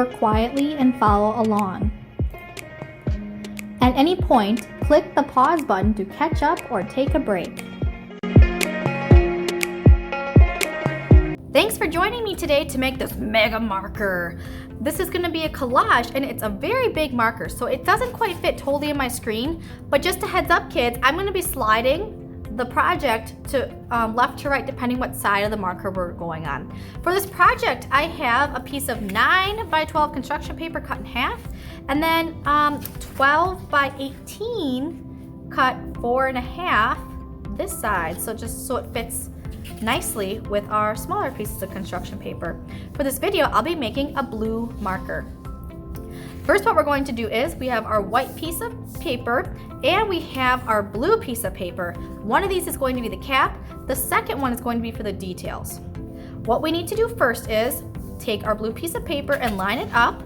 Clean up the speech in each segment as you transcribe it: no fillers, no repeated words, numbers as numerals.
or quietly and follow along. At any point, click the pause button to catch up or take a break. Thanks for joining me today to make this mega marker. This is going to be a collage, and it's a very big marker, so it doesn't quite fit totally in my screen. But just a heads up, kids, I'm going to be sliding the project to left to right depending what side of the marker we're going on. For this project, I have a piece of 9 by 12 construction paper cut in half, and then 12 by 18 cut 4.5 this side, so just so it fits nicely with our smaller pieces of construction paper. For this video, I'll be making a blue marker. First, what we're going to do is we have our white piece of paper and we have our blue piece of paper. One of these is going to be the cap. The second one is going to be for the details. What we need to do first is take our blue piece of paper and line it up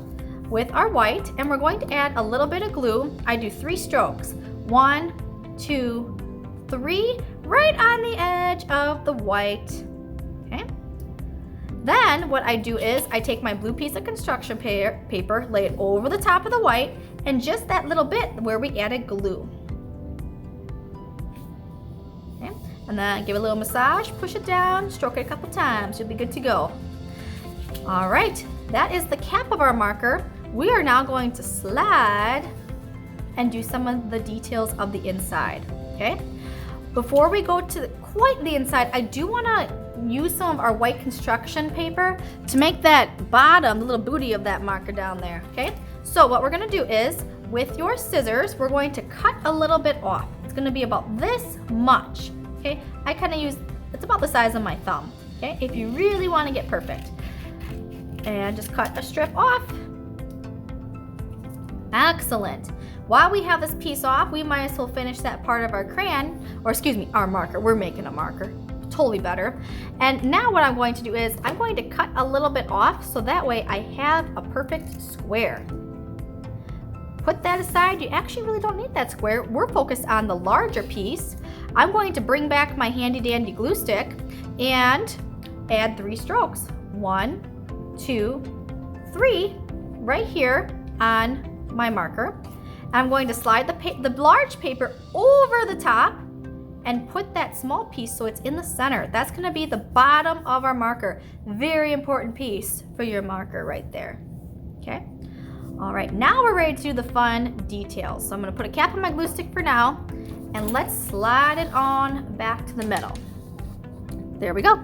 with our white, and we're going to add a little bit of glue. I do 3 strokes. 1, 2, 3, right on the edge of the white. Okay. Then what I do is I take my blue piece of construction paper, lay it over the top of the white, and just that little bit where we added glue. Okay. And then give it a little massage, push it down, stroke it a couple times, you'll be good to go. All right, that is the cap of our marker. We are now going to slide and do some of the details of the inside, okay? Before we go to quite the inside, I do want to use some of our white construction paper to make that bottom, the little booty of that marker down there, okay? So what we're going to do is, with your scissors, we're going to cut a little bit off. It's going to be about this much, okay? I kind of use, it's about the size of my thumb, okay? If you really want to get perfect. And just cut a strip off. Excellent. While we have this piece off, we might as well finish that part of our crayon, or excuse me, our marker. We're making a marker. Totally better. And now what I'm going to do is I'm going to cut a little bit off so that way I have a perfect square. Put that aside. You actually really don't need that square. We're focused on the larger piece. I'm going to bring back my handy dandy glue stick and add 3 strokes. 1, 2, 3 right here on my marker. I'm going to slide the large paper over the top and put that small piece so it's in the center. That's going to be the bottom of our marker. Very important piece for your marker right there. Okay. All right, now we're ready to do the fun details. So I'm going to put a cap on my glue stick for now, and let's slide it on back to the middle. There we go.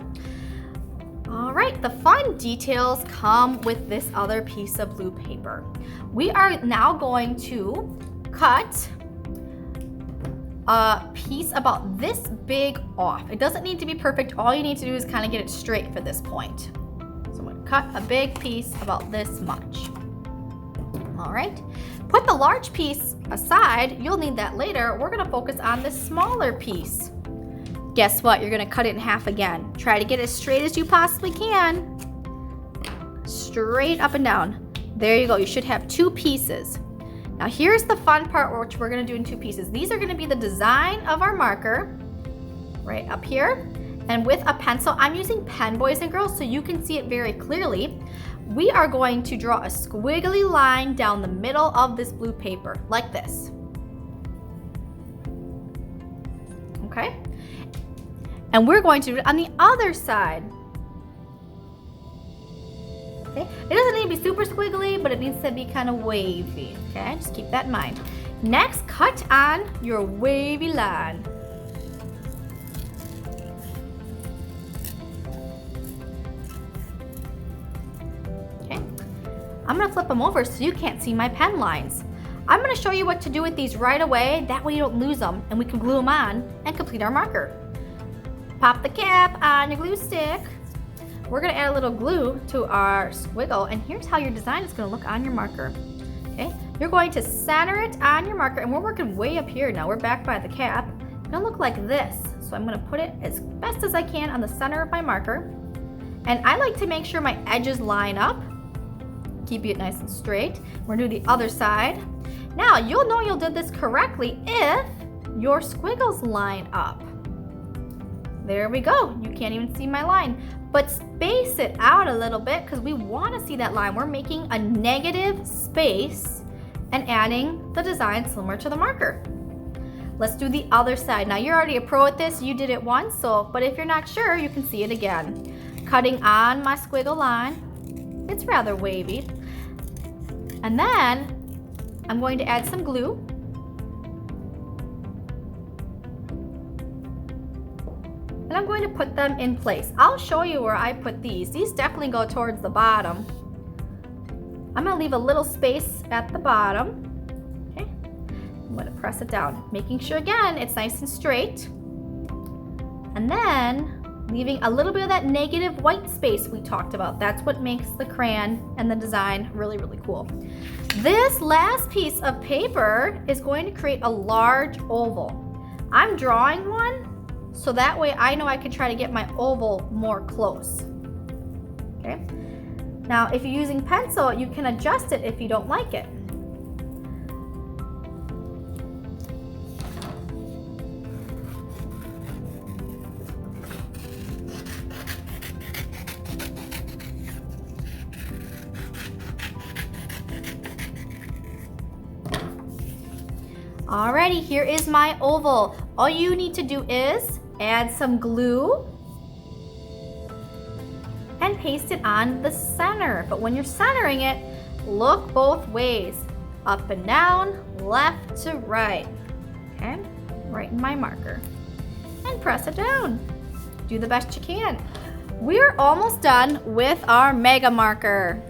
All right, the fun details come with this other piece of blue paper. We are now going to cut a piece about this big off. It doesn't need to be perfect. All you need to do is kind of get it straight for this point. So I'm going to cut a big piece about this much. All right, put the large piece aside. You'll need that later. We're going to focus on this smaller piece. Guess what? You're going to cut it in half again. Try to get as straight as you possibly can. Straight up and down. There you go. You should have 2 pieces. Now here's the fun part, which we're going to do in 2 pieces. These are going to be the design of our marker right up here. And with a pencil, I'm using pen, boys and girls, so you can see it very clearly. We are going to draw a squiggly line down the middle of this blue paper, like this. Okay? And we're going to do it on the other side. Okay? It doesn't need to be super squiggly, but it needs to be kind of wavy. Okay? Just keep that in mind. Next, cut on your wavy line. Okay? I'm going to flip them over so you can't see my pen lines. I'm going to show you what to do with these right away. That way you don't lose them, and we can glue them on and complete our marker. Pop the cap on your glue stick. We're going to add a little glue to our squiggle, and here's how your design is going to look on your marker. Okay, you're going to center it on your marker, and we're working way up here now. We're back by the cap. It's going to look like this. So I'm going to put it as best as I can on the center of my marker, and I like to make sure my edges line up. Keep it nice and straight. We're going to do the other side. Now you'll know you did this correctly if your squiggles line up. There we go. You can't even see my line. But space it out a little bit because we want to see that line. We're making a negative space and adding the design similar to the marker. Let's do the other side. Now you're already a pro at this. You did it once, but if you're not sure, you can see it again. Cutting on my squiggle line. It's rather wavy. And then I'm going to add some glue. And I'm going to put them in place. I'll show you where I put these. These definitely go towards the bottom. I'm going to leave a little space at the bottom. Okay. I'm going to press it down, making sure again it's nice and straight. And then leaving a little bit of that negative white space we talked about. That's what makes the crayon and the design really, really cool. This last piece of paper is going to create a large oval. I'm drawing one so that way I know I can try to get my oval more close. Okay. Now, if you're using pencil, you can adjust it if you don't like it. Alrighty, here is my oval. All you need to do is add some glue and paste it on the center. But when you're centering it, look both ways, up and down, left to right. Okay, right in my marker. And press it down. Do the best you can. We're almost done with our mega marker.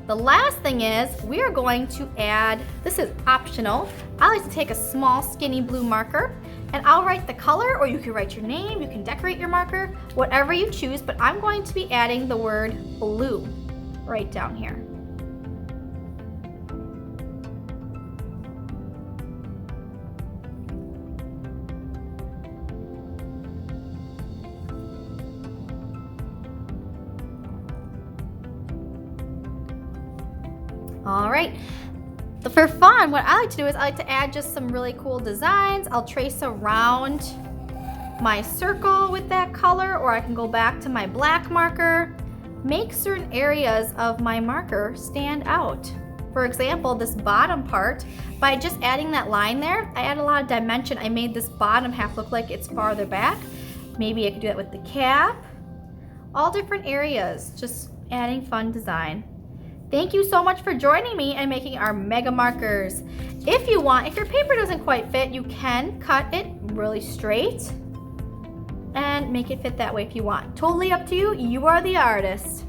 The last thing is we are going to add, this is optional, I like to take a small skinny blue marker and I'll write the color, or you can write your name, you can decorate your marker, whatever you choose, but I'm going to be adding the word blue right down here. All right, for fun, what I like to do is I like to add just some really cool designs. I'll trace around my circle with that color, or I can go back to my black marker, make certain areas of my marker stand out. For example, this bottom part, by just adding that line there, I add a lot of dimension. I made this bottom half look like it's farther back. Maybe I could do that with the cap. All different areas, just adding fun design. Thank you so much for joining me and making our mega markers. If you want, if your paper doesn't quite fit, you can cut it really straight and make it fit that way if you want. Totally up to you. You are the artist.